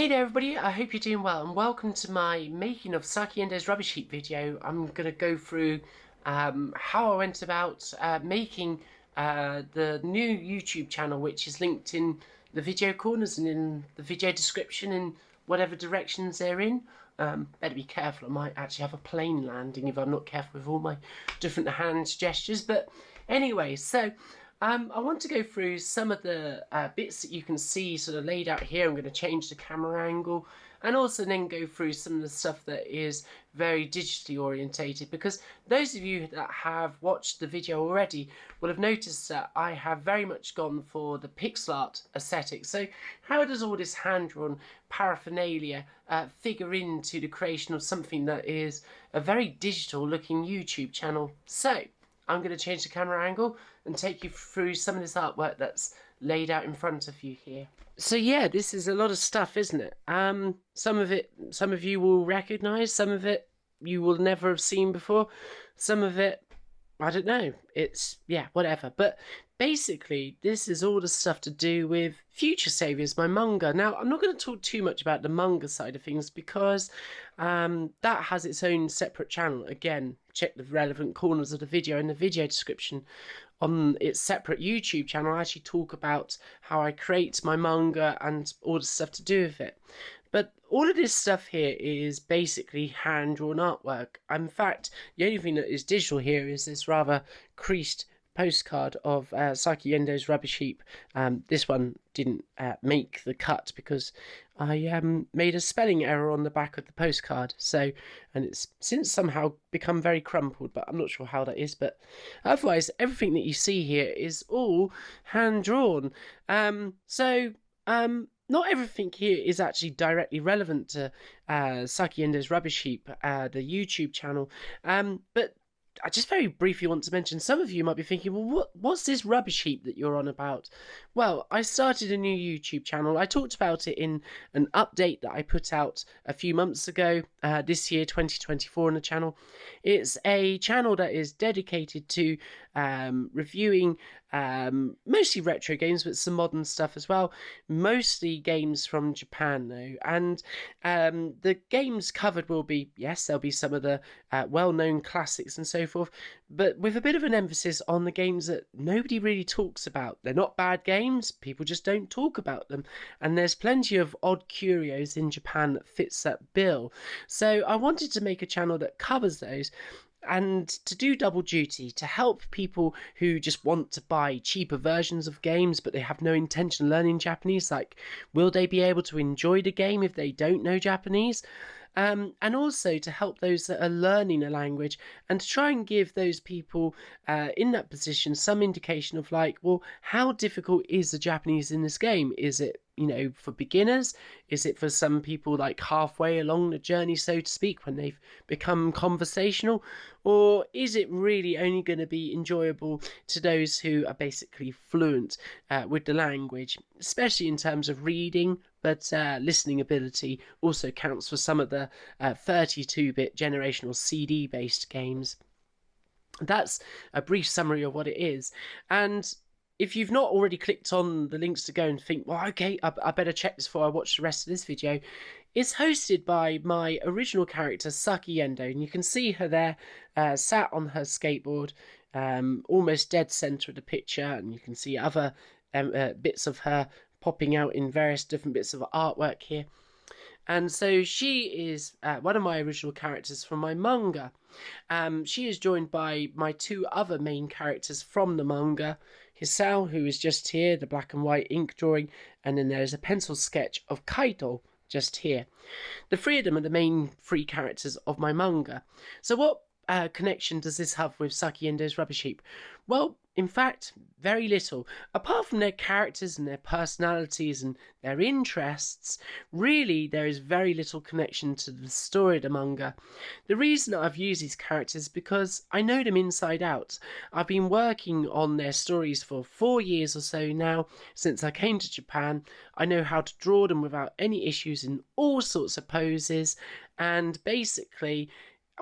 Hey there everybody, I hope you're doing well and welcome to my making of Saki Endo's rubbish heap video. I'm going to go through how I went about making the new YouTube channel, which is linked in the video corners and in the video description in whatever directions they're in. Better be careful, I might actually have a plane landing if I'm not careful with all my different hand gestures. But anyway, so I want to go through some of the bits that you can see sort of laid out here. I'm going to change the camera angle and also then go through some of the stuff that is very digitally orientated, because those of you that have watched the video already will have noticed that I have very much gone for the pixel art aesthetic. So how does all this hand-drawn paraphernalia figure into the creation of something that is a very digital looking YouTube channel? So I'm going to change the camera angle and take you through some of this artwork that's laid out in front of you here. So yeah, this is a lot of stuff, isn't it? Some of you will recognise, some of it you will never have seen before, some of it, I don't know, it's, yeah, whatever. But basically, this is all the stuff to do with Future Saviours, my manga. Now, I'm not going to talk too much about the manga side of things because that has its own separate channel. Again, check the relevant corners of the video in the video description. On its separate YouTube channel, I actually talk about how I create my manga and all the stuff to do with it. But all of this stuff here is basically hand-drawn artwork. In fact, the only thing that is digital here is this rather creased postcard of Saki Endo's rubbish heap. This one didn't make the cut because I made a spelling error on the back of the postcard, and it's since somehow become very crumpled, but I'm not sure how that is. But otherwise, everything that you see here is all hand-drawn. Not everything here is actually directly relevant to Saki Endo's rubbish heap, the YouTube channel, but I just very briefly want to mention, some of you might be thinking, well, what's this rubbish heap that you're on about? Well, I started a new YouTube channel. I talked about it in an update that I put out a few months ago, this year, 2024, on the channel. It's a channel that is dedicated to reviewing mostly retro games, but some modern stuff as well. Mostly games from Japan, though. And the games covered will be, yes, there'll be some of the well-known classics and so forth, but with a bit of an emphasis on the games that nobody really talks about. They're not bad games, people just don't talk about them, and there's plenty of odd curios in Japan that fits that bill. So I wanted to make a channel that covers those, and to do double duty, to help people who just want to buy cheaper versions of games but they have no intention of learning Japanese. Like, will they be able to enjoy the game if they don't know Japanese? And also to help those that are learning a language, and to try and give those people in that position some indication of, like, well, how difficult is the Japanese in this game? Is it, you know, for beginners? Is it for some people like halfway along the journey, so to speak, when they've become conversational? Or is it really only going to be enjoyable to those who are basically fluent with the language, especially in terms of reading, but listening ability also counts for some of the 32-bit generational CD-based games. That's a brief summary of what it is. And if you've not already clicked on the links to go and think, well, okay, I better check this before I watch the rest of this video, it's hosted by my original character, Saki Endo, and you can see her there, sat on her skateboard, almost dead centre of the picture, and you can see other bits of her popping out in various different bits of artwork here. And so she is one of my original characters from my manga. She is joined by my two other main characters from the manga, Hisao, who is just here, the black and white ink drawing, and then there's a pencil sketch of Kaito just here. The three of them are the main three characters of my manga. So what connection does this have with Saki Endo's rubbish heap? Well, in fact, very little. Apart from their characters and their personalities and their interests, really there is very little connection to the story of the manga. The reason I've used these characters is because I know them inside out. I've been working on their stories for 4 years or so now, since I came to Japan. I know how to draw them without any issues in all sorts of poses, and basically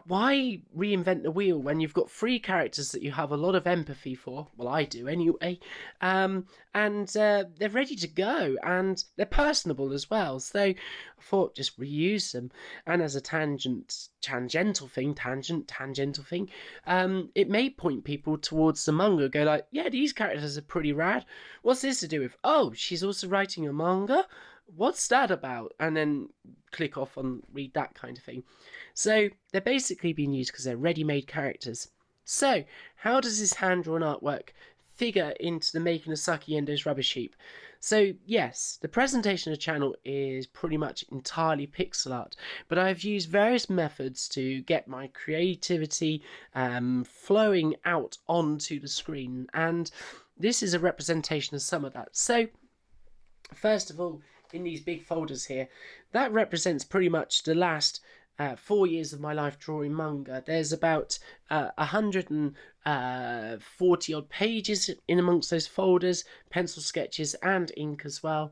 why reinvent the wheel when you've got three characters that you have a lot of empathy for? Well, I do anyway. And they're ready to go, and they're personable as well. So I thought just reuse them. And as a tangential thing, it may point people towards the manga. Go like, yeah, these characters are pretty rad. What's this to do with? Oh, she's also writing a manga. What's that about? And then click off on read that kind of thing. So they're basically being used because they're ready-made characters. So how does this hand-drawn artwork figure into the making of Saki Endo's Rubbish Heap? So yes, the presentation of the channel is pretty much entirely pixel art, but I've used various methods to get my creativity flowing out onto the screen, and this is a representation of some of that. So first of all, in these big folders here, that represents pretty much the last 4 years of my life drawing manga. There's about 140 odd pages in amongst those folders, pencil sketches and ink as well.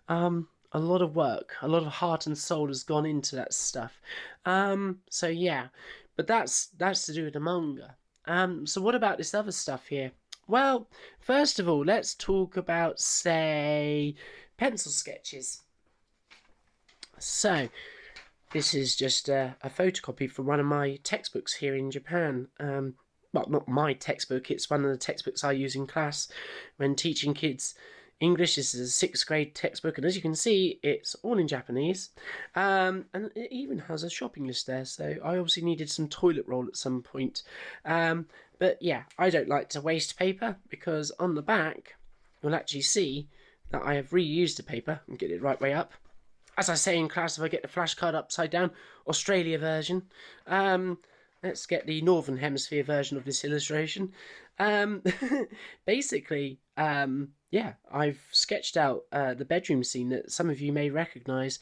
A lot of work, a lot of heart and soul has gone into that stuff. So yeah, but that's to do with the manga. So what about this other stuff here? Well, first of all, let's talk about, say, pencil sketches. So this is just a photocopy from one of my textbooks here in Japan. Well, not my textbook, it's one of the textbooks I use in class when teaching kids English. This is a 6th grade textbook, and as you can see, it's all in Japanese. And it even has a shopping list there, so I obviously needed some toilet roll at some point. But yeah, I don't like to waste paper, because on the back, you'll actually see that I have reused the paper and get it right way up. As I say in class, if I get the flashcard upside down, Australia version. Let's get the Northern Hemisphere version of this illustration. Basically, yeah, I've sketched out the bedroom scene that some of you may recognise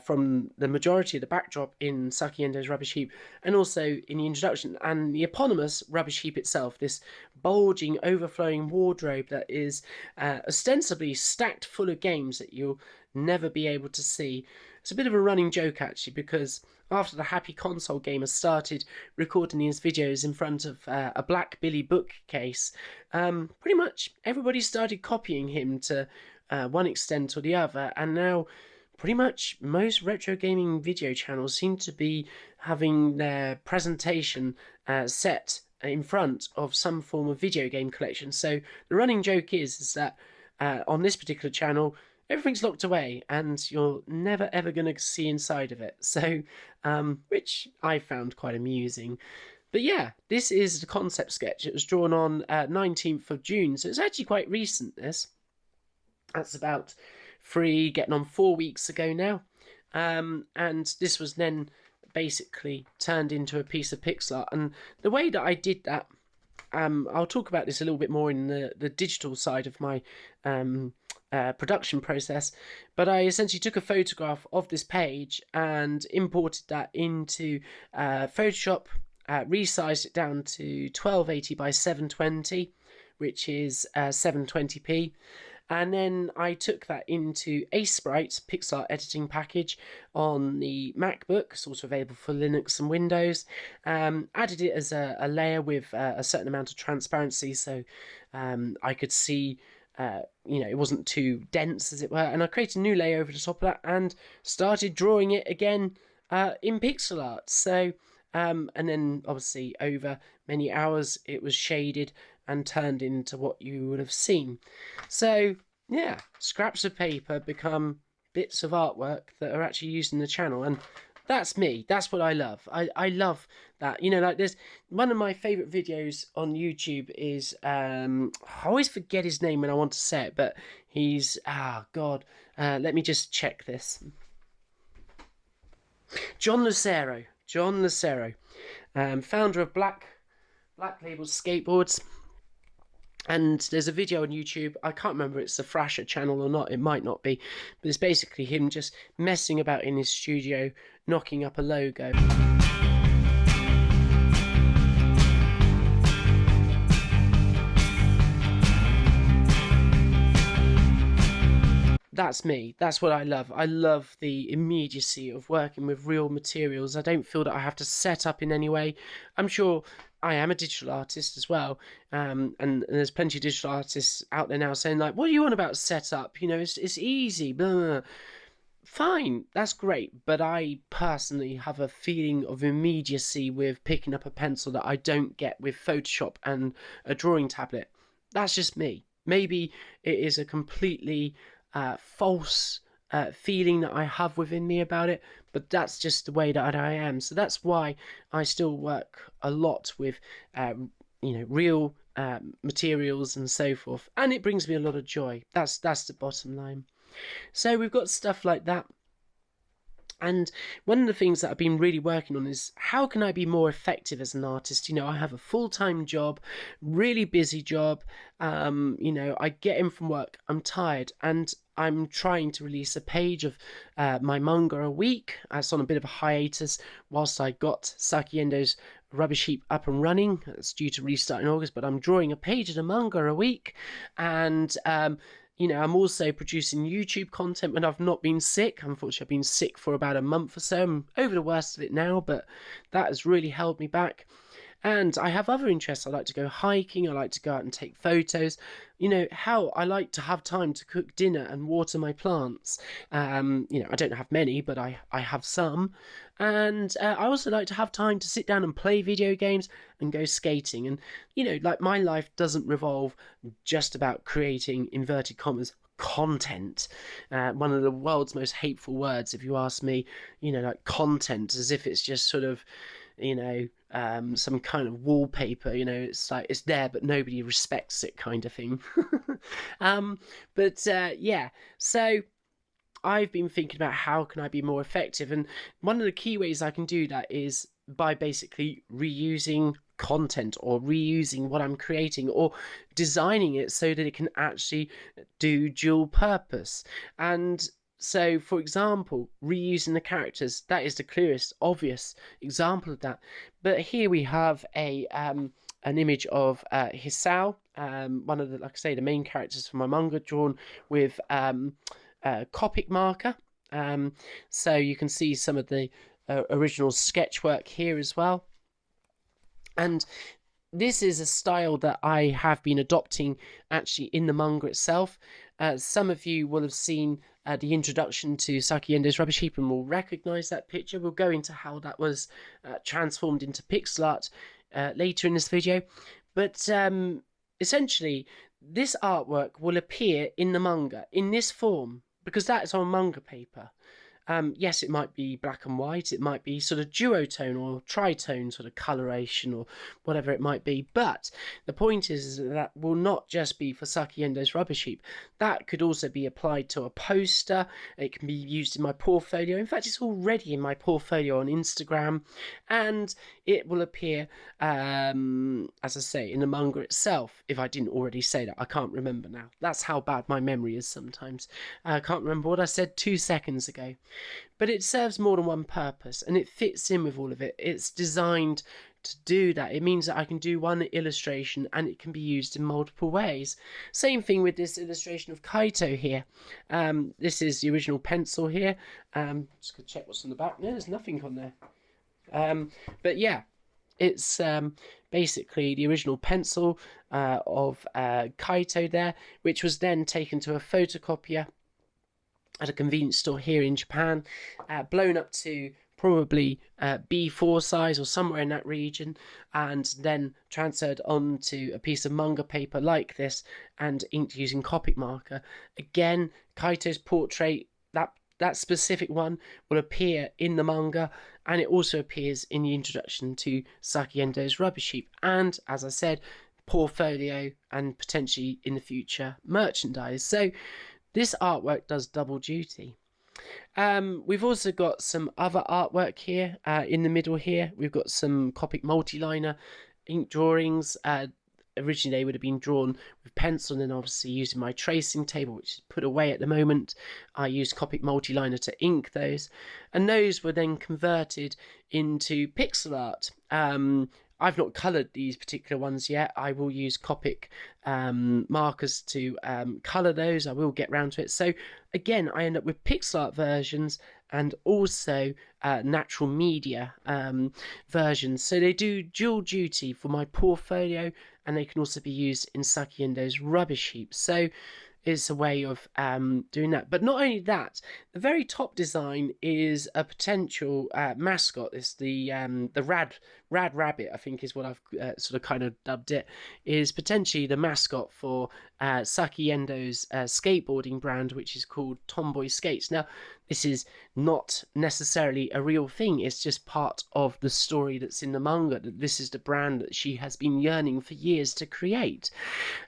from the majority of the backdrop in Saki Endo's Rubbish Heap, and also in the introduction, and the eponymous Rubbish Heap itself, this bulging, overflowing wardrobe that is ostensibly stacked full of games that you'll never be able to see. It's a bit of a running joke, actually, because after the Happy Console Gamer started recording his videos in front of a Black Billy bookcase, pretty much everybody started copying him to one extent or the other, and now pretty much most retro gaming video channels seem to be having their presentation set in front of some form of video game collection. So the running joke is that on this particular channel, everything's locked away and you're never ever going to see inside of it. So, which I found quite amusing. But yeah, this is the concept sketch. It was drawn on 19th of June, so it's actually quite recent, this. That's about getting on 4 weeks ago now. And this was then basically turned into a piece of pixel art. And the way that I did that, I'll talk about this a little bit more in the digital side of my production process, but I essentially took a photograph of this page and imported that into Photoshop, resized it down to 1280 by 720, which is 720p, and then I took that into Aseprite pixel art editing package on the MacBook. It's also available for Linux and Windows. Added it as a layer with a certain amount of transparency, so I could see it wasn't too dense, as it were, and I created a new layer over the top of that and started drawing it again in pixel art. So and then obviously over many hours it was shaded and turned into what you would have seen. So yeah, scraps of paper become bits of artwork that are actually used in the channel, and that's me. That's what I love. I love that. Like there's one of my favourite videos on YouTube is I always forget his name when I want to say it, but he's let me just check this. John Lucero, founder of Black Label Skateboards. And there's a video on YouTube, I can't remember if it's the Thrasher channel or not, it might not be, but it's basically him just messing about in his studio, knocking up a logo. That's me. That's what I love. I love the immediacy of working with real materials. I don't feel that I have to set up in any way. I'm sure I am a digital artist as well, and there's plenty of digital artists out there now saying like, "What do you want about setup? You know, it's easy." Blah, blah, blah. Fine, that's great, but I personally have a feeling of immediacy with picking up a pencil that I don't get with Photoshop and a drawing tablet. That's just me. Maybe it is a completely false feeling that I have within me about it, but that's just the way that I am. So that's why I still work a lot with, real materials and so forth, and it brings me a lot of joy. That's the bottom line. So we've got stuff like that. And one of the things that I've been really working on is how can I be more effective as an artist? You know, I have a full-time job, really busy job. I get in from work, I'm tired, and I'm trying to release a page of my manga a week. It's on a bit of a hiatus whilst I got Saki Endo's Rubbish Heap up and running. It's due to restart in August, but I'm drawing a page of the manga a week, and I'm also producing YouTube content when I've not been sick. Unfortunately, I've been sick for about a month or so. I'm over the worst of it now, but that has really held me back. And I have other interests. I like to go hiking. I like to go out and take photos. I like to have time to cook dinner and water my plants. I don't have many, but I have some. And I also like to have time to sit down and play video games and go skating. And, my life doesn't revolve just about creating, inverted commas, content. One of the world's most hateful words, if you ask me, like content, as if it's just sort of, some kind of wallpaper, it's like it's there but nobody respects it kind of thing. So I've been thinking about how can I be more effective, and one of the key ways I can do that is by basically reusing content or reusing what I'm creating or designing it so that it can actually do dual purpose. And so, for example, reusing the characters, that is the clearest, obvious example of that. But here we have an image of Hisao, one of the, like I say, the main characters from my manga, drawn with Copic marker. So you can see some of the original sketch work here as well. And this is a style that I have been adopting actually in the manga itself. Some of you will have seen the introduction to Saki Endo's Rubbish Heap and will recognise that picture. We'll go into how that was transformed into pixel art later in this video. But essentially, this artwork will appear in the manga in this form because that is on manga paper. Yes, it might be black and white, it might be sort of duotone or tritone sort of coloration or whatever it might be, but the point is that will not just be for Saki Endo's Rubbish Heap. That could also be applied to a poster. It can be used in my portfolio. In fact, it's already in my portfolio on Instagram, and it will appear, as I say, in the manga itself. If I didn't already say that, I can't remember now. That's how bad my memory is sometimes. I can't remember what I said 2 seconds ago. But it serves more than one purpose, and it fits in with all of it. It's designed to do that. It means that I can do one illustration and it can be used in multiple ways. Same thing with this illustration of Kaito here. This is the original pencil here. Just gonna check what's on the back. No, there's nothing on there. But yeah, it's basically the original pencil of Kaito there, which was then taken to a photocopier at a convenience store here in Japan, blown up to probably B4 size or somewhere in that region, and then transferred onto a piece of manga paper like this and inked using Copic marker. Again, Kaito's portrait, that specific one, will appear in the manga, and it also appears in the introduction to Saki Endo's Rubbish Heap, and as I said, portfolio and potentially in the future merchandise. So this artwork does double duty. We've also got some other artwork here in the middle here. We've got some Copic multi-liner ink drawings. Originally they would have been drawn with pencil, and then obviously using my tracing table, which is put away at the moment, I used Copic multi-liner to ink those, and those were then converted into pixel art. I've not coloured these particular ones yet. I will use Copic markers to colour those. I will get round to it. So again, I end up with pixel art versions and also natural media versions. So they do dual duty for my portfolio, and they can also be used in Saki Endo's rubbish heap. So it's a way of doing that. But not only that, the very top design is a potential mascot. It's the Rad Rabbit, I think is what I've sort of kind of dubbed it, is potentially the mascot for Saki Endo's skateboarding brand, which is called Tomboy Skates. Now, this is not necessarily a real thing. It's just part of the story that's in the manga, that this is the brand that she has been yearning for years to create.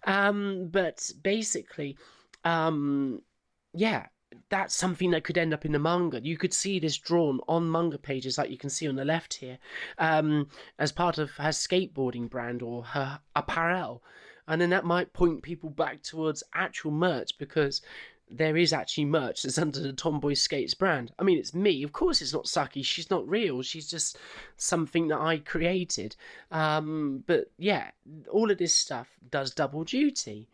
But basically, yeah, that's something that could end up in the manga. You could see this drawn on manga pages, like you can see on the left here, as part of her skateboarding brand or her apparel. And then that might point people back towards actual merch, because there is actually merch that's under the Tomboy Skates brand. I mean, it's me. Of course it's not Saki. She's not real. She's just something that I created. But yeah, all of this stuff does double duty.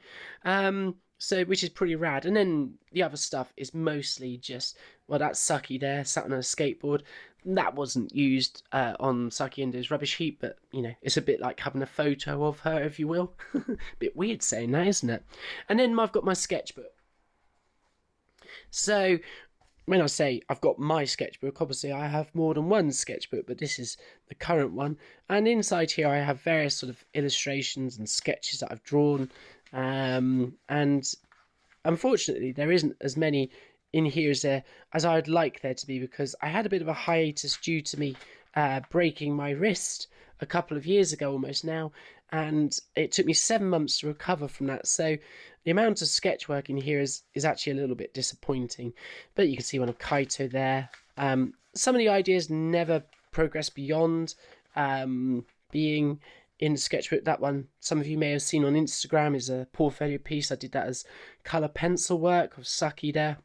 So, which is pretty rad. And then the other stuff is mostly just, well, that's Saki there, sat on a skateboard. That wasn't used on Saki Endo's rubbish heap, but, you know, it's a bit like having a photo of her, if you will. Bit weird saying that, isn't it? And then I've got my sketchbook. So, when I say I've got my sketchbook, obviously I have more than one sketchbook, but this is the current one. And inside here I have various sort of illustrations and sketches that I've drawn. And unfortunately there isn't as many in here as I'd like there to be, because I had a bit of a hiatus due to me breaking my wrist a couple of years ago almost now, and it took me 7 months to recover from that. So the amount of sketch work in here is actually a little bit disappointing. But you can see one of Kaito there. Some of the ideas never progress beyond being in the sketchbook. That one, some of you may have seen on Instagram, is a portfolio piece. I did that as colour pencil work of Saki there.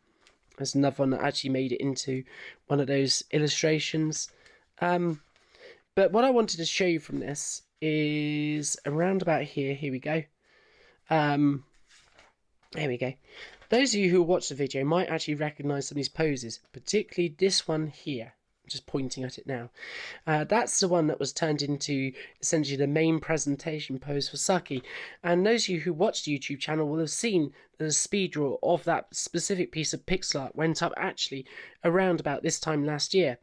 There's another one that actually made it into one of those illustrations. But what I wanted to show you from this is around about here. Here we go. There we go. Those of you who watch the video might actually recognise some of these poses, particularly this one here. I'm just pointing at it now. That's the one that was turned into essentially the main presentation pose for Saki. And those of you who watch the YouTube channel will have seen the speed draw of that specific piece of pixel art went up actually around about this time last year,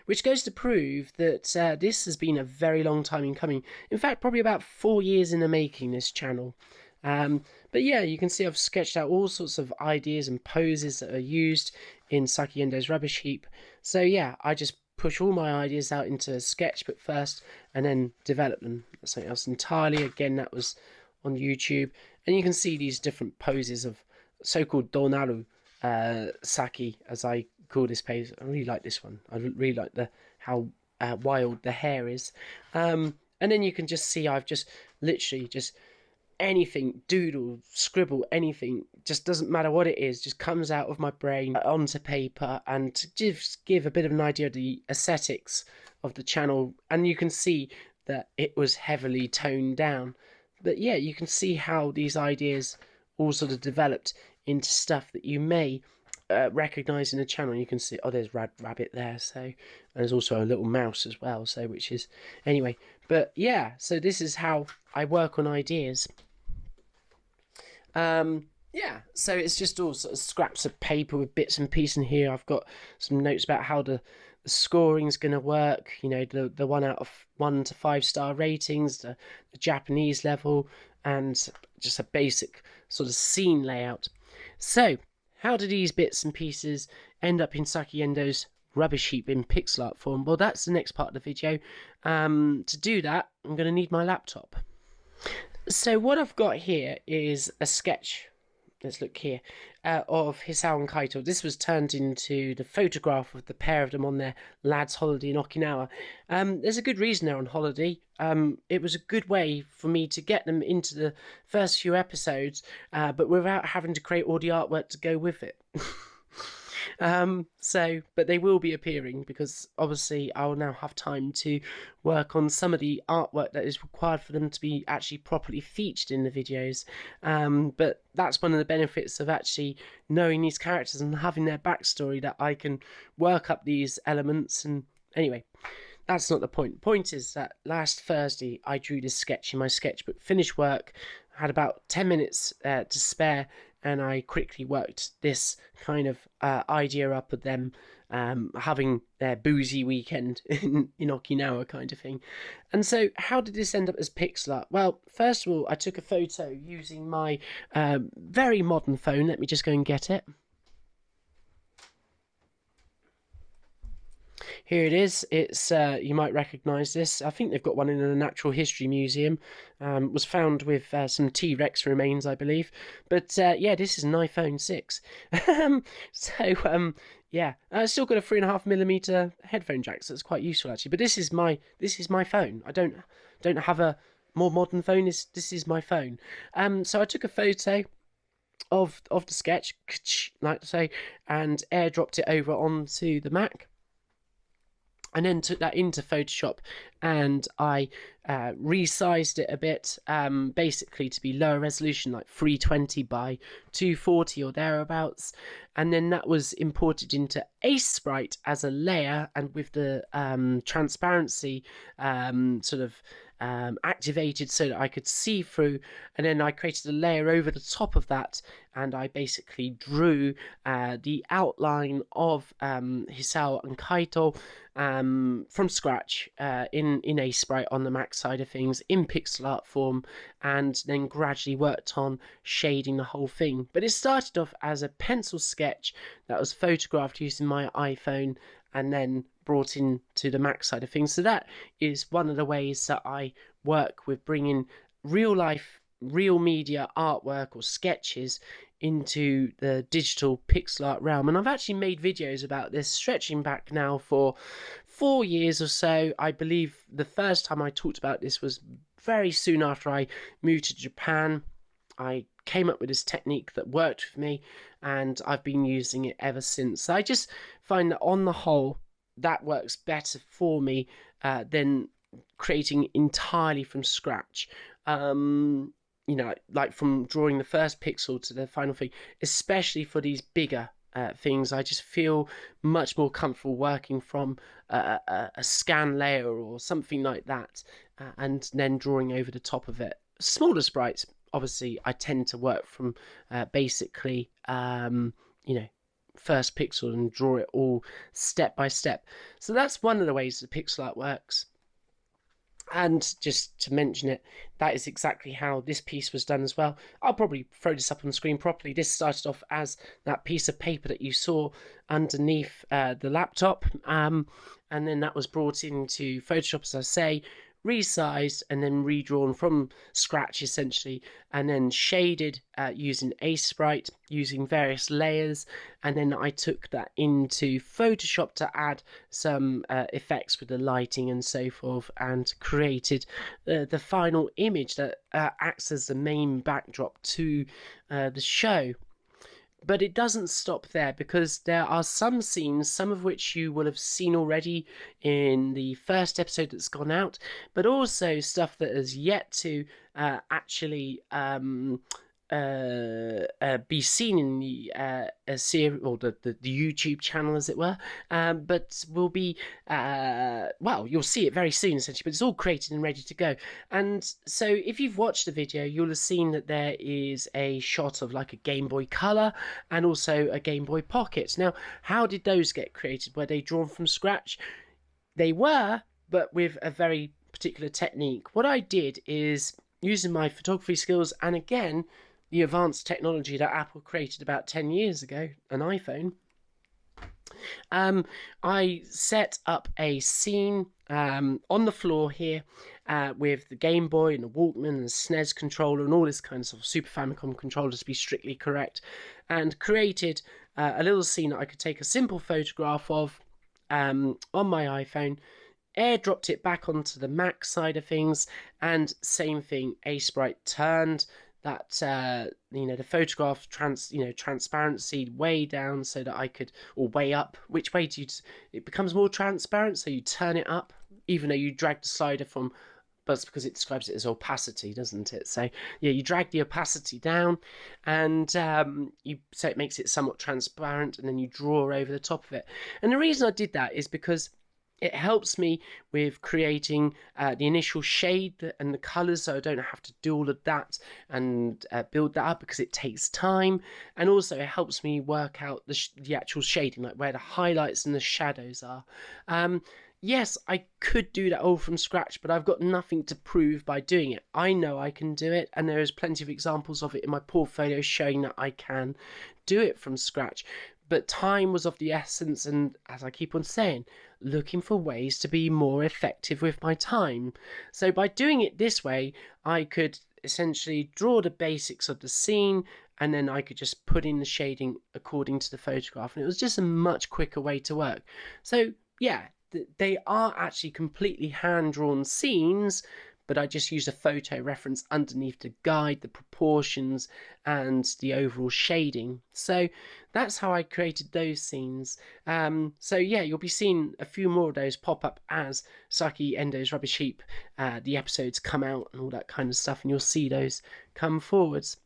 which goes to prove that this has been a very long time in coming. In fact, probably about 4 years in the making, this channel. But yeah, you can see I've sketched out all sorts of ideas and poses that are used in Saki Endo's rubbish heap. So yeah, I just push all my ideas out into a sketchbook first and then develop them. That's something else entirely. Again, that was on YouTube. And you can see these different poses of so-called Donaru Saki, as I call this pose. I really like this one. I really like how wild the hair is. And then you can just see I've just literally just anything, doodle, scribble, anything, just doesn't matter what it is, just comes out of my brain onto paper, and to just give a bit of an idea of the aesthetics of the channel. And you can see that it was heavily toned down. But yeah, you can see how these ideas all sort of developed into stuff that you may recognise in the channel. You can see, oh, there's Rad Rabbit there, so, and there's also a little mouse as well, so, which is, anyway. But yeah, so this is how I work on ideas. Yeah, so it's just all sort of scraps of paper with bits and pieces in here. I've got some notes about how the scoring's going to work, you know, the 1 out of 1 to 5 star ratings, the Japanese level, and just a basic sort of scene layout. So how do these bits and pieces end up in Saki Endo's rubbish heap in pixel art form? Well, that's the next part of the video. To do that, I'm going to need my laptop. So what I've got here is a sketch, let's look here, of Hisao and Kaito. This was turned into the photograph of the pair of them on their lads' holiday in Okinawa. There's a good reason they're on holiday. It was a good way for me to get them into the first few episodes, but without having to create all the artwork to go with it. But they will be appearing because obviously I will now have time to work on some of the artwork that is required for them to be actually properly featured in the videos. But that's one of the benefits of actually knowing these characters and having their backstory, that I can work up these elements. And anyway, that's not the point. The point is that last Thursday I drew this sketch in my sketchbook, finished work, had about 10 minutes to spare, and I quickly worked this kind of idea up of them having their boozy weekend in Okinawa kind of thing. And so how did this end up as pixel art? Well, first of all, I took a photo using my very modern phone. Let me just go and get it. Here it is. It's you might recognise this. I think they've got one in the Natural History Museum. Was found with some T-Rex remains, I believe. But yeah, this is an iPhone 6. Yeah, I've still got a 3.5mm headphone jack, so it's quite useful actually. But this is my phone. I don't have a more modern phone. This is my phone. So I took a photo of the sketch, like to say, and airdropped it over onto the Mac. And then took that into Photoshop and I resized it a bit, basically to be lower resolution, like 320 by 240 or thereabouts. And then that was imported into Aseprite as a layer, and with the transparency activated so that I could see through. And then I created a layer over the top of that, and I basically drew the outline of Hisao and Kaito from scratch in Aseprite on the Mac side of things, in pixel art form, and then gradually worked on shading the whole thing. But it started off as a pencil sketch that was photographed using my iPhone and then brought into the Mac side of things. So that is one of the ways that I work with bringing real life, real media artwork or sketches into the digital pixel art realm. And I've actually made videos about this stretching back now for 4 years or so. I believe the first time I talked about this was very soon after I moved to Japan. I came up with this technique that worked with me, and I've been using it ever since. I just find that on the whole, that works better for me than creating entirely from scratch. You know, like from drawing the first pixel to the final thing, especially for these bigger things. I just feel much more comfortable working from a scan layer or something like that, and then drawing over the top of it. Smaller sprites, obviously, I tend to work from basically, first pixel and draw it all step by step. So that's one of the ways that pixel art works. And just to mention it, that is exactly how this piece was done as well. I'll probably throw this up on screen properly. This started off as that piece of paper that you saw underneath the laptop. And then that was brought into Photoshop, as I say, resized and then redrawn from scratch essentially, and then shaded using Aseprite, using various layers. And then I took that into Photoshop to add some effects with the lighting and so forth, and created the final image that acts as the main backdrop to the show. But it doesn't stop there, because there are some scenes, some of which you will have seen already in the first episode that's gone out, but also stuff that has yet to actually be seen in the series, or the YouTube channel, as it were, but will be you'll see it very soon essentially, but it's all created and ready to go. And so if you've watched the video, you'll have seen that there is a shot of like a Game Boy Color and also a Game Boy Pocket. Now, how did those get created? Were they drawn from scratch? They were, but with a very particular technique. What I did is, using my photography skills and again the advanced technology that Apple created about 10 years ago, an iPhone, I set up a scene on the floor here with the Game Boy and the Walkman and the SNES controller and all this kind of stuff, Super Famicom controller to be strictly correct, and created a little scene that I could take a simple photograph of on my iPhone, airdropped it back onto the Mac side of things, and same thing, Aseprite turned that the photograph transparency way down so that I could, or way up. Which way do you? It becomes more transparent, so you turn it up, even though you drag the slider from. But it's because it describes it as opacity, doesn't it? So yeah, you drag the opacity down, and so it makes it somewhat transparent, and then you draw over the top of it. And the reason I did that is because it helps me with creating the initial shade and the colors, so I don't have to do all of that and build that up, because it takes time. And also it helps me work out the actual shading, like where the highlights and the shadows are. Yes, I could do that all from scratch, but I've got nothing to prove by doing it. I know I can do it, and there is plenty of examples of it in my portfolio showing that I can do it from scratch. But time was of the essence, and as I keep on saying, looking for ways to be more effective with my time. So by doing it this way, I could essentially draw the basics of the scene, and then I could just put in the shading according to the photograph, and it was just a much quicker way to work. So yeah, they are actually completely hand-drawn scenes, but I just used a photo reference underneath to guide the proportions and the overall shading. So that's how I created those scenes. So yeah, you'll be seeing a few more of those pop up as Saki Endo's Rubbish Heap, the episodes come out and all that kind of stuff, and you'll see those come forwards.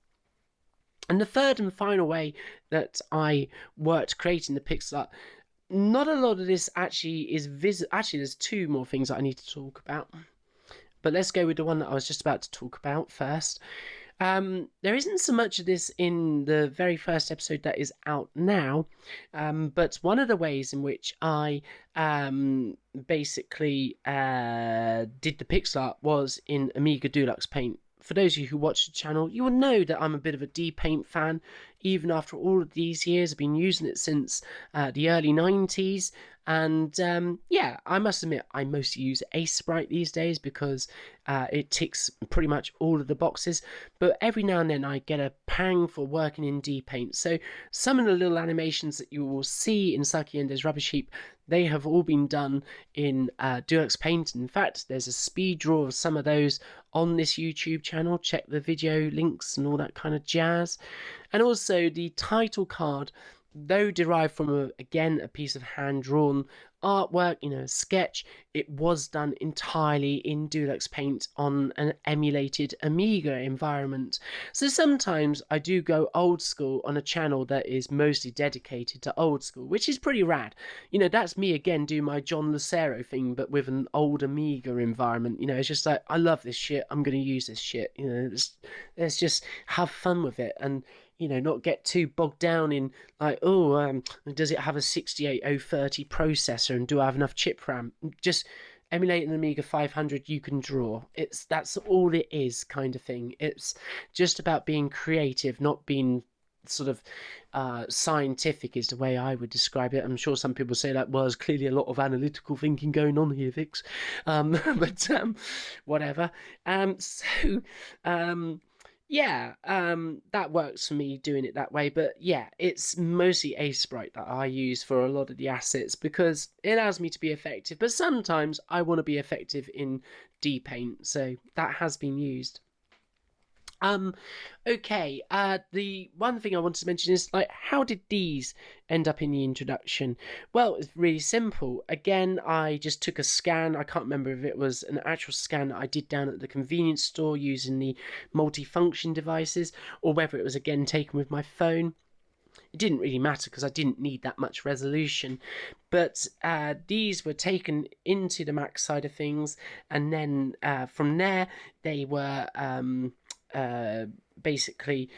And the third and final way that I worked creating the pixel art, not a lot of this actually is actually there's two more things that I need to talk about, but let's go with the one that I was just about to talk about first. There isn't so much of this in the very first episode that is out now, but one of the ways in which I basically did the pixel art was in Amiga Deluxe Paint. For those of you who watch the channel, you will know that I'm a bit of a D-Paint fan. Even after all of these years, I've been using it since the early 90s. And yeah, I must admit, I mostly use Aseprite these days because it ticks pretty much all of the boxes. But every now and then I get a pang for working in D-Paint. So some of the little animations that you will see in Saki Endo's Rubbish Heap, they have all been done in Deluxe Paint. In fact, there's a speed draw of some of those on this YouTube channel. Check the video links and all that kind of jazz. And also the title card, though derived from, again, a piece of hand-drawn artwork, a sketch, it was done entirely in Deluxe Paint on an emulated Amiga environment. So sometimes I do go old school on a channel that is mostly dedicated to old school, which is pretty rad. That's me again doing my John Lucero thing, but with an old Amiga environment. It's just like, I love this shit, I'm going to use this shit. Let's just have fun with it, and not get too bogged down in like, does it have a 68030 processor and do I have enough chip RAM? Just emulate an Amiga 500, you can draw. That's all it is, kind of thing. It's just about being creative, not being sort of scientific is the way I would describe it. I'm sure some people say that, well, there's clearly a lot of analytical thinking going on here, Vix. But whatever. Yeah, that works for me doing it that way. But yeah, it's mostly Aseprite that I use for a lot of the assets because it allows me to be effective. But sometimes I want to be effective in D-Paint, so that has been used. Okay, the one thing I wanted to mention is, like, how did these end up in the introduction? Well, it's really simple. Again, I just took a scan. I can't remember if it was an actual scan that I did down at the convenience store using the multifunction devices, or whether it was, again, taken with my phone. It didn't really matter because I didn't need that much resolution. But these were taken into the Mac side of things, and then from there, they were basically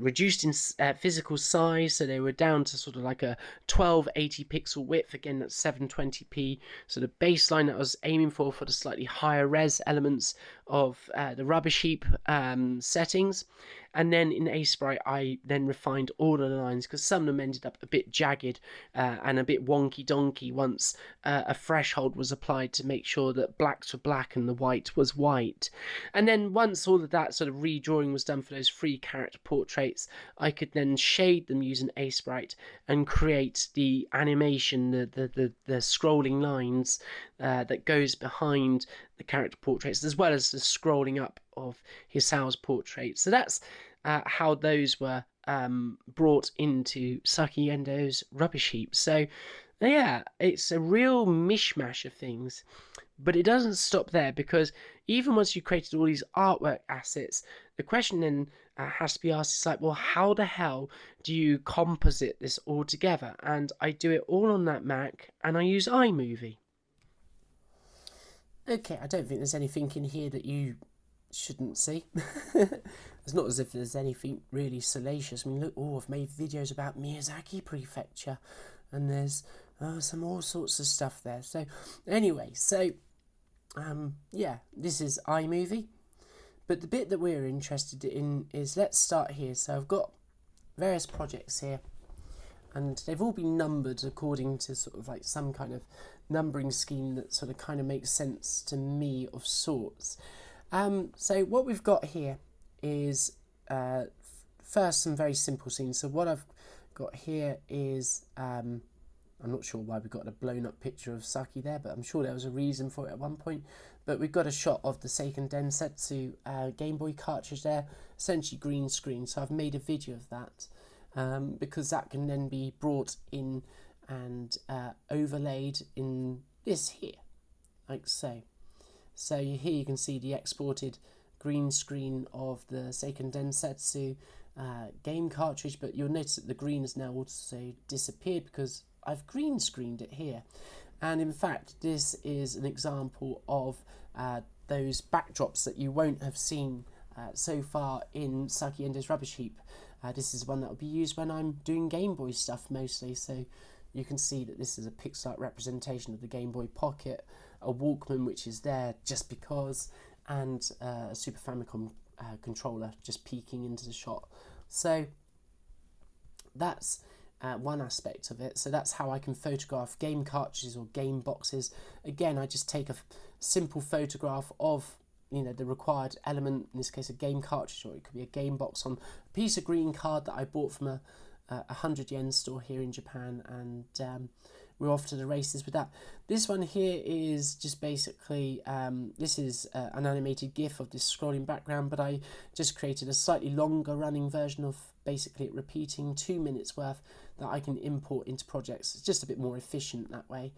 reduced in physical size, so they were down to sort of like a 1280 pixel width. Again, that's 720p, so the baseline that I was aiming for the slightly higher res elements of the Rubbish Heap settings. And then in Aseprite, I then refined all of the lines because some of them ended up a bit jagged and a bit wonky donkey once a threshold was applied to make sure that blacks were black and the white was white. And then once all of that sort of redrawing was done for those 3 character portraits, I could then shade them using Aseprite and create the animation, the scrolling lines that goes behind the character portraits, as well as the scrolling up of Hisao's portrait. So that's how those were brought into Saki Endo's rubbish heap. So yeah, it's a real mishmash of things, but it doesn't stop there, because even once you've created all these artwork assets, the question then has to be asked, it's like, well, how the hell do you composite this all together? And I do it all on that Mac, and I use iMovie. Okay, I don't think there's anything in here that you shouldn't see. It's not as if there's anything really salacious. I mean, look, I've made videos about Miyazaki Prefecture, and there's some all sorts of stuff there. So anyway, yeah, this is iMovie. But the bit that we're interested in is, let's start here. So I've got various projects here, and they've all been numbered according to sort of like some kind of numbering scheme that sort of kind of makes sense to me of sorts. So what we've got here is first some very simple scenes. So what I've got here is I'm not sure why we've got a blown up picture of Saki there, but I'm sure there was a reason for it at one point. But we've got a shot of the Seiken Densetsu Game Boy cartridge there, essentially green screen. So I've made a video of that because that can then be brought in and overlaid in this here, like so. So here you can see the exported green screen of the Seiken Densetsu game cartridge, but you'll notice that the green has now also disappeared because I've green screened it here. And in fact, this is an example of those backdrops that you won't have seen so far in Saki Endo's rubbish heap. This is one that will be used when I'm doing Game Boy stuff mostly. So you can see that this is a pixel art representation of the Game Boy Pocket, a Walkman which is there just because, and a Super Famicom controller just peeking into the shot. So that's one aspect of it. So that's how I can photograph game cartridges or game boxes. Again, I just take a simple photograph of, you know, the required element, in this case a game cartridge, or it could be a game box, on a piece of green card that I bought from a 100 yen store here in Japan, and we're off to the races with that. This one here is just basically, this is an animated GIF of this scrolling background, but I just created a slightly longer running version of basically it repeating 2 minutes worth that I can import into projects. It's just a bit more efficient that way.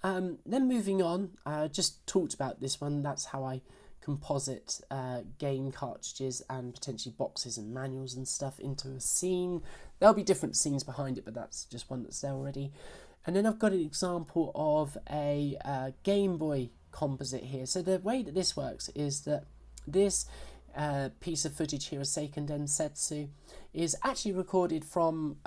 Then moving on, I just talked about this one. That's how I composite game cartridges and potentially boxes and manuals and stuff into a scene. There'll be different scenes behind it, but that's just one that's there already. And then I've got an example of a Game Boy composite here. So the way that this works is that this piece of footage here of Seiken Densetsu is actually recorded from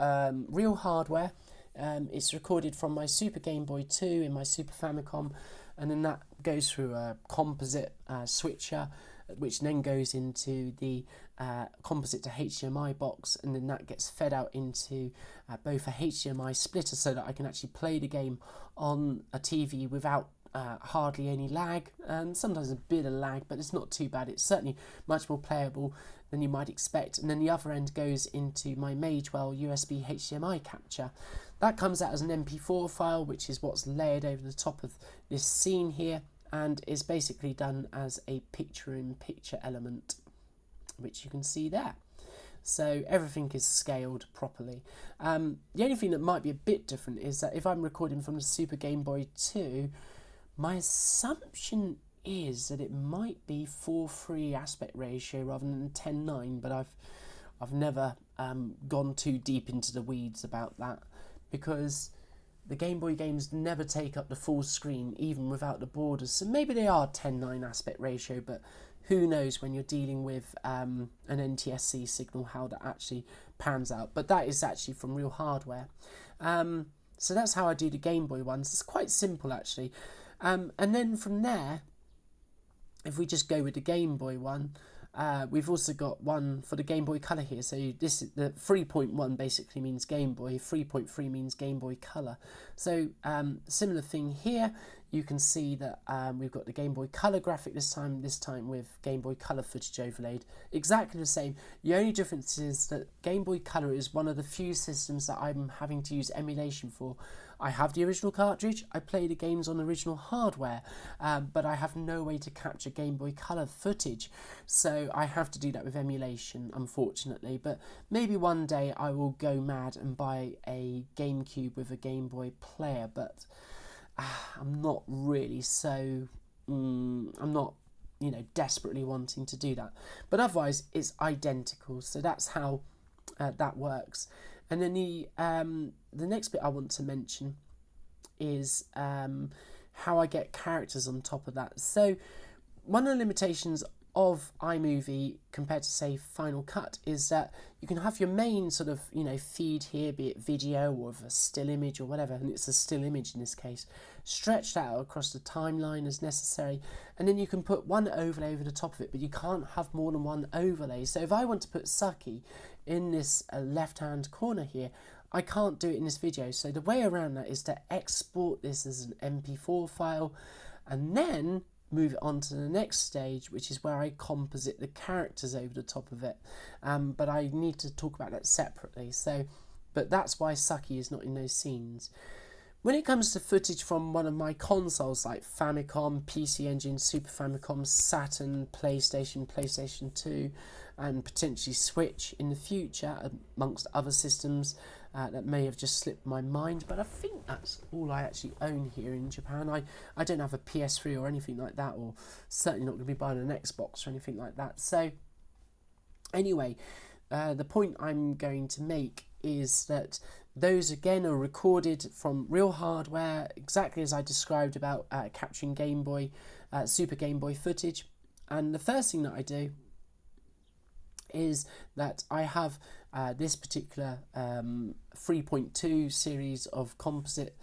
real hardware. It's recorded from my Super Game Boy 2 in my Super Famicom, and then that goes through a composite switcher, which then goes into the composite to HDMI box, and then that gets fed out into both a HDMI splitter so that I can actually play the game on a TV without hardly any lag, and sometimes a bit of lag, but it's not too bad. It's certainly much more playable than you might expect. And then the other end goes into my Magewell USB HDMI capture. That comes out as an MP4 file, which is what's layered over the top of this scene here, and is basically done as a picture-in-picture element, which you can see there. So everything is scaled properly. The only thing that might be a bit different is that if I'm recording from the Super Game Boy 2, my assumption is that it might be 4:3 aspect ratio rather than 10:9, but I've never gone too deep into the weeds about that, because the Game Boy games never take up the full screen even without the borders. So maybe they are 10:9 aspect ratio, but who knows when you're dealing with an NTSC signal how that actually pans out. But that is actually from real hardware. So that's how I do the Game Boy ones. It's quite simple actually. And then from there, if we just go with the Game Boy one, we've also got one for the Game Boy Color here. So this is the 3.1 basically means Game Boy, 3.3 means Game Boy Color. So similar thing here. you can see that we've got the Game Boy Color graphic this time with Game Boy Color footage overlaid. Exactly the same. The only difference is that Game Boy Color is one of the few systems that I'm having to use emulation for. I have the original cartridge, I play the games on the original hardware, but I have no way to capture Game Boy Color footage, so I have to do that with emulation, unfortunately. But maybe one day I will go mad and buy a GameCube with a Game Boy player, but I'm not really so, I'm not, desperately wanting to do that. But otherwise, it's identical, so that's how that works. And then the next bit I want to mention is how I get characters on top of that. So one of the limitations of iMovie compared to, say, Final Cut is that you can have your main sort of feed here, be it video or a still image or whatever, and it's a still image in this case, stretched out across the timeline as necessary, and then you can put one overlay over the top of it, but you can't have more than one overlay. So if I want to put Saki in this left hand corner here, I can't do it in this video. So the way around that is to export this as an MP4 file and then move it on to the next stage, which is where I composite the characters over the top of it. But I need to talk about that separately. But that's why Saki is not in those scenes. When it comes to footage from one of my consoles like Famicom, PC Engine, Super Famicom, Saturn, PlayStation, PlayStation 2, and potentially Switch in the future, amongst other systems that may have just slipped my mind, but I think that's all I actually own here in Japan. I don't have a PS3 or anything like that, or certainly not going to be buying an Xbox or anything like that. So anyway, the point I'm going to make is that those again are recorded from real hardware, exactly as I described about capturing Super Game Boy footage. And the first thing that I do is that I have this particular 3.2 series of composite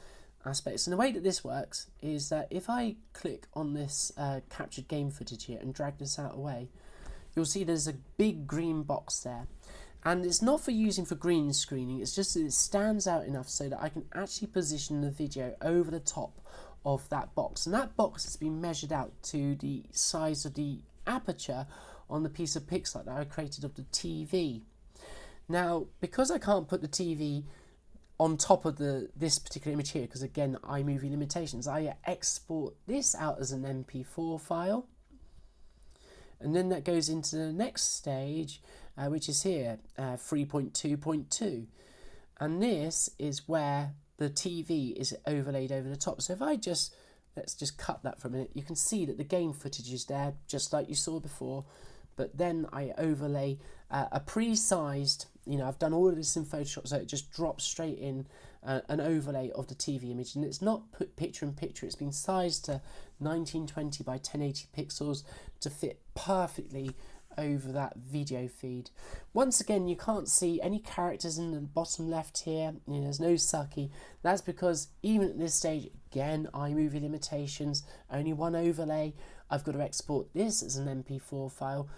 aspects. And the way that this works is that if I click on this captured game footage here and drag this out away, you'll see there's a big green box there. And it's not for using for green screening, it's just that it stands out enough so that I can actually position the video over the top of that box. And that box has been measured out to the size of the aperture on the piece of pixel that I created of the TV. Now, because I can't put the TV on top of this particular image here, because again, iMovie limitations, I export this out as an MP4 file. And then that goes into the next stage, which is here, 3.2.2. And this is where the TV is overlaid over the top. So if I let's just cut that for a minute, you can see that the game footage is there, just like you saw before. But then I overlay a pre-sized, I've done all of this in Photoshop, so it just drops straight in an overlay of the TV image. And it's not put picture in picture, it's been sized to 1920 by 1080 pixels to fit perfectly over that video feed. Once again, you can't see any characters in the bottom left here. There's no Saki. That's because even at this stage, again, iMovie limitations, only one overlay. I've got to export this as an MP4 file,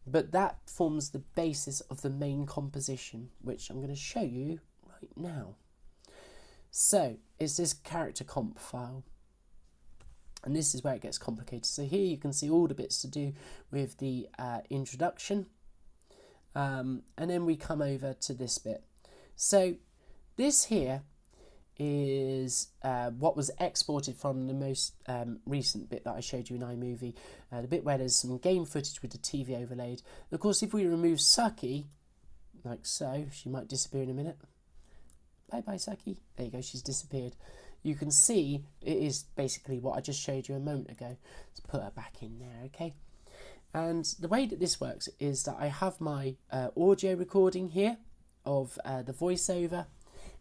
but that forms the basis of the main composition, which I'm going to show you right now. So it's this character comp file. And this is where it gets complicated. So here you can see all the bits to do with the introduction. And then we come over to this bit. So this here is what was exported from the most recent bit that I showed you in iMovie. The bit where there's some game footage with the TV overlaid. Of course, if we remove Saki, like so, she might disappear in a minute. Bye-bye, Saki. There you go, she's disappeared. You can see it is basically what I just showed you a moment ago. Let's put her back in there, okay? And the way that this works is that I have my audio recording here of the voiceover,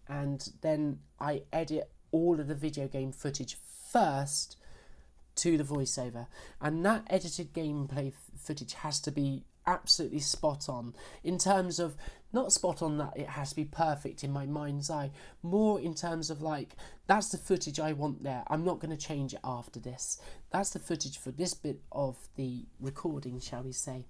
and then I edit all of the video game footage first to the voiceover. And that edited gameplay footage has to be absolutely spot on, in terms of not spot on that it has to be perfect in my mind's eye, more in terms of like, that's the footage I want there, I'm not going to change it after this, that's the footage for this bit of the recording, shall we say.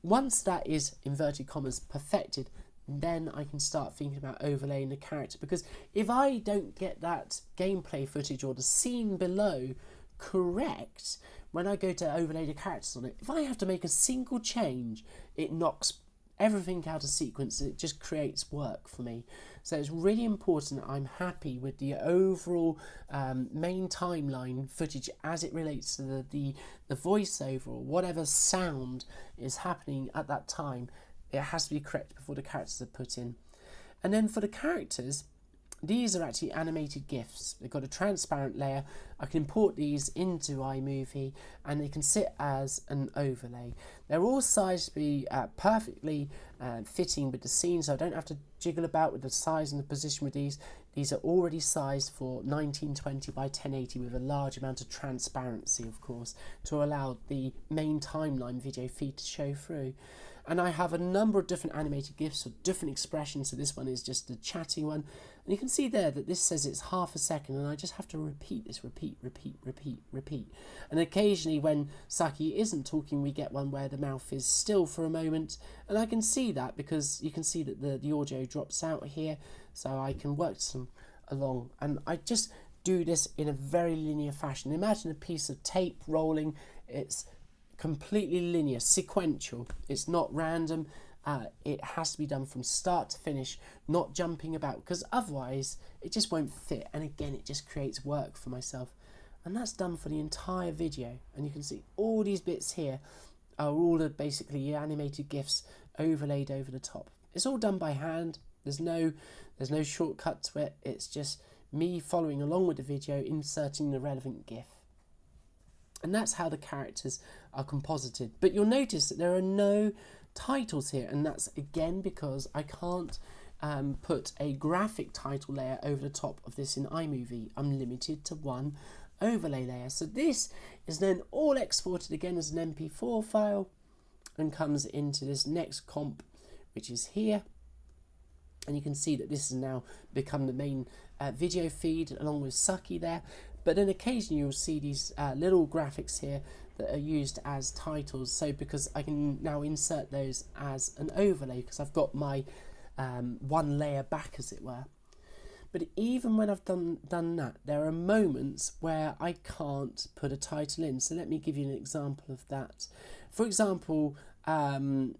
Once that is, inverted commas, perfected, then I can start thinking about overlaying the character. Because if I don't get that gameplay footage or the scene below correct, when I go to overlay the characters on it, if I have to make a single change, it knocks everything out of sequence. It just creates work for me. So it's really important that I'm happy with the overall main timeline footage as it relates to the voiceover or whatever sound is happening at that time. It has to be correct before the characters are put in. And then for the characters, these are actually animated GIFs. They've got a transparent layer. I can import these into iMovie and they can sit as an overlay. They're all sized to be perfectly fitting with the scene, so I don't have to jiggle about with the size and the position with these. These are already sized for 1920 by 1080 with a large amount of transparency, of course, to allow the main timeline video feed to show through. And I have a number of different animated GIFs with different expressions. So this one is just the chatting one. And you can see there that this says it's half a second, and I just have to repeat this, repeat. And occasionally when Saki isn't talking, we get one where the mouth is still for a moment. And I can see that because you can see that the audio drops out here. So I can work some along. And I just do this in a very linear fashion. Imagine a piece of tape rolling. It's completely linear, sequential. It's not random. It has to be done from start to finish, not jumping about, because otherwise it just won't fit. And again, it just creates work for myself. And that's done for the entire video. And you can see all these bits here are all basically animated GIFs overlaid over the top. It's all done by hand. There's no shortcut to it. It's just me following along with the video, inserting the relevant GIF. And that's how the characters are composited. But you'll notice that there are no titles here, and that's again because I can't put a graphic title layer over the top of this in iMovie. I'm limited to one overlay layer. So this is then all exported again as an MP4 file and comes into this next comp, which is here. And you can see that this has now become the main video feed along with Saki there. But then occasionally you'll see these little graphics here that are used as titles. So because I can now insert those as an overlay because I've got my one layer back, as it were. But even when I've done that, there are moments where I can't put a title in. So let me give you an example of that. For example,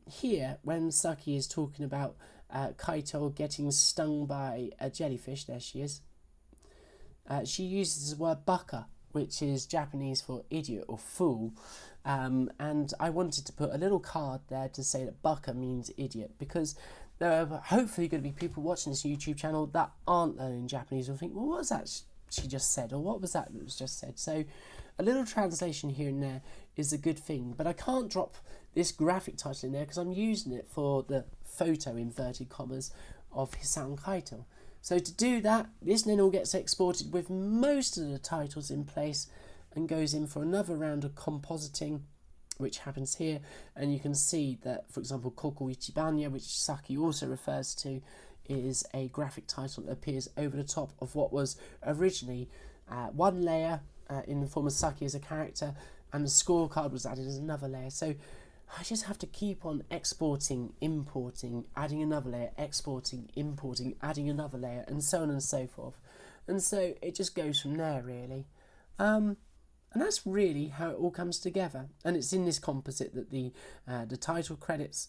here when Saki is talking about Kaito getting stung by a jellyfish, there she is. She uses the word baka, which is Japanese for idiot or fool. And I wanted to put a little card there to say that baka means idiot, because there are hopefully going to be people watching this YouTube channel that aren't learning Japanese and think, well, what was that she just said? Or what was that was just said? So a little translation here and there is a good thing. But I can't drop this graphic title in there because I'm using it for the photo, inverted commas, of Hisan Kaito. So to do that, this then all gets exported with most of the titles in place and goes in for another round of compositing, which happens here. And you can see that, for example, Koko Ichibanya, which Saki also refers to, is a graphic title that appears over the top of what was originally one layer in the form of Saki as a character, and the scorecard was added as another layer. So I just have to keep on exporting, importing, adding another layer, exporting, importing, adding another layer, and so on and so forth. And so it just goes from there, really. And that's really how it all comes together. And it's in this composite that the title credits,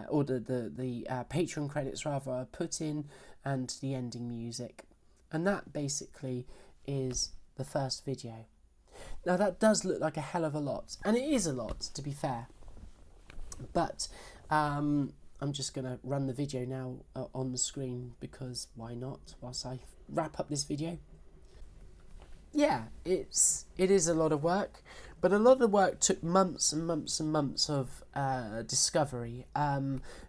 or the Patreon credits rather, are put in, and the ending music. And that basically is the first video. Now that does look like a hell of a lot, and it is a lot, to be fair. But I'm just going to run the video now on the screen, because why not, whilst I wrap up this video. Yeah, it is a lot of work, but a lot of the work took months and months and months of discovery,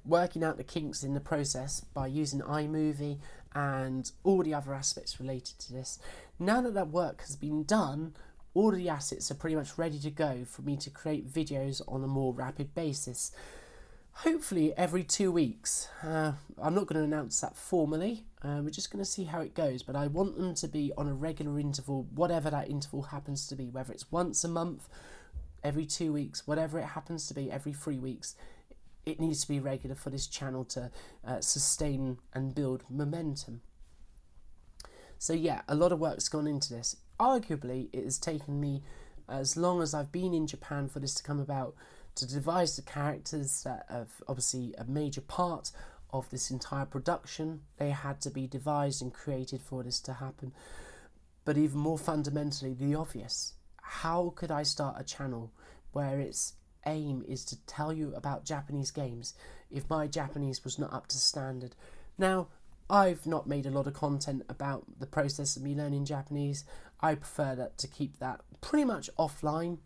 working out the kinks in the process by using iMovie and all the other aspects related to this. Now that that work has been done, all of the assets are pretty much ready to go for me to create videos on a more rapid basis. Hopefully every 2 weeks. I'm not going to announce that formally. We're just going to see how it goes. But I want them to be on a regular interval, whatever that interval happens to be. Whether it's once a month, every 2 weeks, whatever it happens to be, every 3 weeks. it needs to be regular for this channel to sustain and build momentum. So yeah, a lot of work's gone into this. Arguably, it has taken me as long as I've been in Japan for this to come about, to devise the characters that have obviously a major part of this entire production. They had to be devised and created for this to happen. But even more fundamentally, the obvious. How could I start a channel where its aim is to tell you about Japanese games if my Japanese was not up to standard? Now, I've not made a lot of content about the process of me learning Japanese. I prefer that to keep that pretty much offline.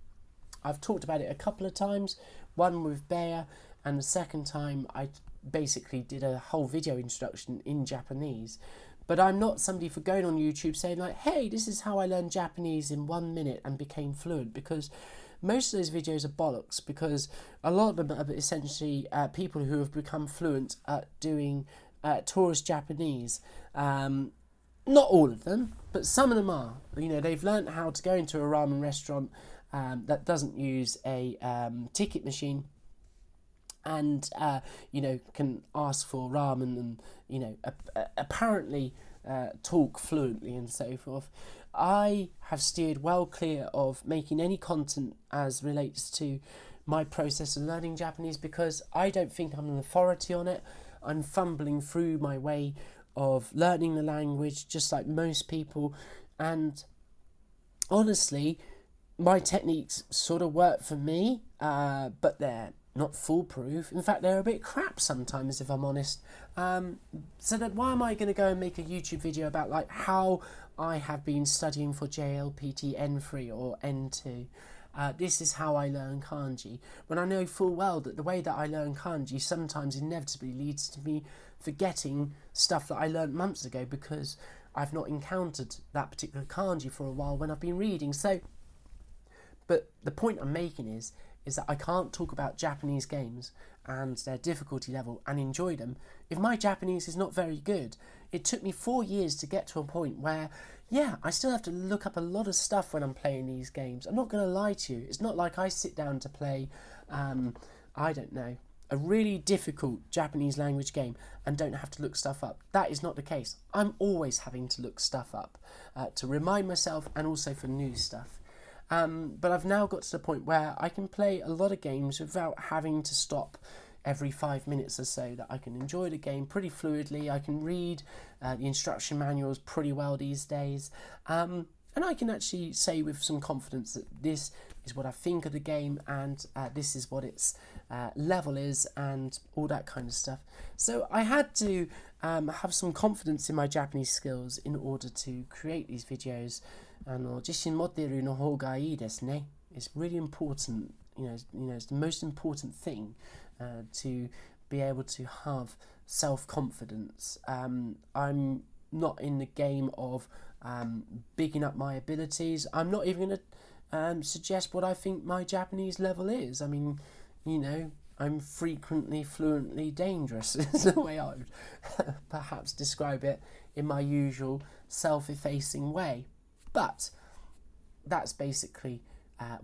I've talked about it a couple of times, one with Bear, and the second time I basically did a whole video introduction in Japanese. But I'm not somebody for going on YouTube saying like, hey, this is how I learned Japanese in 1 minute and became fluent, because most of those videos are bollocks, because a lot of them are essentially people who have become fluent at doing tourist Japanese. Not all of them, but some of them are. You know, they've learned how to go into a ramen restaurant that doesn't use a ticket machine, and you know, can ask for ramen and, you know, apparently talk fluently and so forth. I have steered well clear of making any content as relates to my process of learning Japanese, because I don't think I'm an authority on it. I'm fumbling through my way of learning the language just like most people, and honestly my techniques sort of work for me, but they're not foolproof. In fact, they're a bit crap sometimes, if I'm honest. So that why am I going to go and make a YouTube video about like how I have been studying for JLPT N3 or N2? This is how I learn kanji, when I know full well that the way that I learn kanji sometimes inevitably leads to me forgetting stuff that I learned months ago, because I've not encountered that particular kanji for a while when I've been reading. So, but the point I'm making is that I can't talk about Japanese games and their difficulty level and enjoy them if my Japanese is not very good. It took me 4 years to get to a point where, yeah, I still have to look up a lot of stuff when I'm playing these games. I'm not going to lie to you. It's not like I sit down to play, I don't know, a really difficult Japanese language game and don't have to look stuff up. That is not the case. I'm always having to look stuff up to remind myself, and also for new stuff. But I've now got to the point where I can play a lot of games without having to stop every 5 minutes or so, that I can enjoy the game pretty fluidly. I can read the instruction manuals pretty well these days, and I can actually say with some confidence that this is what I think of the game, and this is what its level is, and all that kind of stuff. So I had to have some confidence in my Japanese skills in order to create these videos. 自信持っているの方がいいですね. It's really important, it's the most important thing to be able to have self-confidence. I'm not in the game of bigging up my abilities. I'm not even going to suggest what I think my Japanese level is. I mean, I'm frequently, fluently dangerous is the way I would perhaps describe it in my usual self-effacing way. But that's basically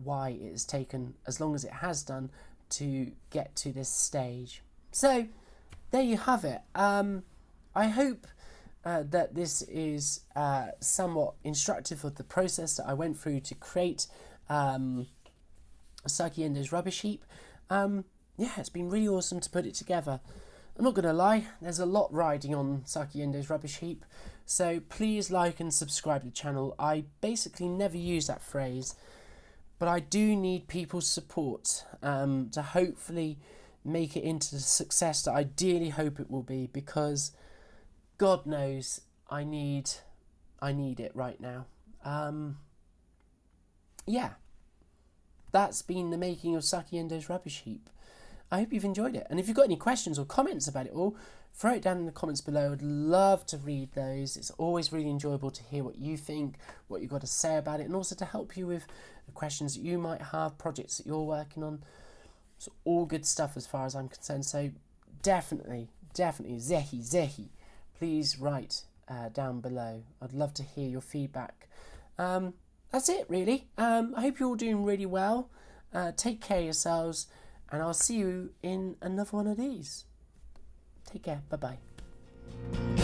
why it has taken as long as it has done to get to this stage. So there you have it. I hope that this is somewhat instructive of the process that I went through to create Saki Endo's Rubbish Heap. Yeah, it's been really awesome to put it together. I'm not going to lie, there's a lot riding on Saki Endo's Rubbish Heap, so please like and subscribe to the channel. I basically never use that phrase, but I do need people's support to hopefully make it into the success that I dearly hope it will be, because God knows I need it right now. Yeah, that's been the making of Saki Endo's Rubbish Heap. I hope you've enjoyed it. And if you've got any questions or comments about it all, throw it down in the comments below. I'd love to read those. It's always really enjoyable to hear what you think, what you've got to say about it, and also to help you with the questions that you might have, projects that you're working on. It's all good stuff as far as I'm concerned. So definitely, zehi, please write down below. I'd love to hear your feedback. That's it, really. I hope you're all doing really well. Take care of yourselves. and I'll see you in another one of these. Take care. Bye bye.